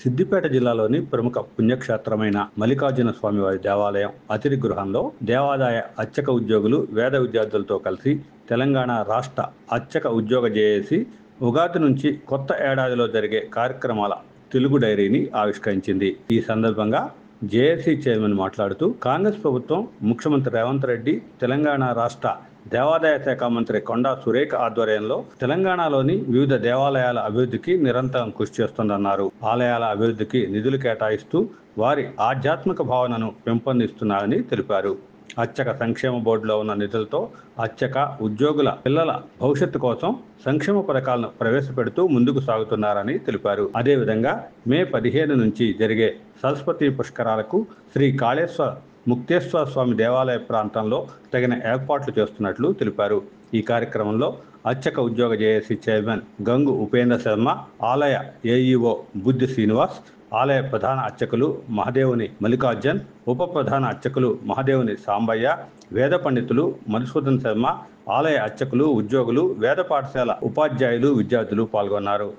సిద్దిపేట జిల్లాలోని ప్రముఖ పుణ్యక్షేత్రమైన మల్లికార్జున స్వామివారి దేవాలయం అతిథి గృహంలో దేవాదాయ అర్చక ఉద్యోగులు వేద విద్యార్థులతో కలిసి తెలంగాణ రాష్ట్ర అర్చక ఉద్యోగ జేఏసీ ఉగాది నుంచి కొత్త ఏడాదిలో జరిగే కార్యక్రమాల తెలుగు డైరీని ఆవిష్కరించింది. ఈ సందర్భంగా జేఏసీ చైర్మన్ మాట్లాడుతూ కాంగ్రెస్ ప్రభుత్వం ముఖ్యమంత్రి రేవంత్ రెడ్డి, తెలంగాణ రాష్ట్ర దేవాదాయ శాఖ మంత్రి కొండా సురేఖ ఆధ్వర్యంలో తెలంగాణలోని వివిధ దేవాలయాల అభివృద్ధికి నిరంతరం కృషి చేస్తుందన్నారు. ఆలయాల అభివృద్ధికి నిధులు కేటాయిస్తూ వారి ఆధ్యాత్మిక భావనను పెంపొందిస్తున్నారని తెలిపారు. అర్చక సంక్షేమ బోర్డులో ఉన్న నిధులతో అర్చక ఉద్యోగుల పిల్లల భవిష్యత్తు కోసం సంక్షేమ పథకాలను ప్రవేశపెడుతూ ముందుకు సాగుతున్నారని తెలిపారు. అదేవిధంగా మే 15 నుంచి జరిగే సరస్వతి పుష్కరాలకు శ్రీ కాళేశ్వర ముక్తేశ్వర స్వామి దేవాలయ ప్రాంతంలో తగిన ఏర్పాట్లు చేస్తున్నట్లు తెలిపారు. ఈ కార్యక్రమంలో అర్చక ఉద్యోగ జేఏసీ చైర్మన్ గంగు ఉపేంద్ర శర్మ, ఆలయ ఏఈఓ బుద్ధి శ్రీనివాస్, ఆలయ ప్రధాన అర్చకులు మహదేవుని మల్లికార్జున్, ఉప ప్రధాన అర్చకులు మహదేవుని సాంబయ్య, వేద పండితులు మధుసూదన్ శర్మ, ఆలయ అర్చకులు, ఉద్యోగులు, వేద పాఠశాల ఉపాధ్యాయులు, విద్యార్థులు పాల్గొన్నారు.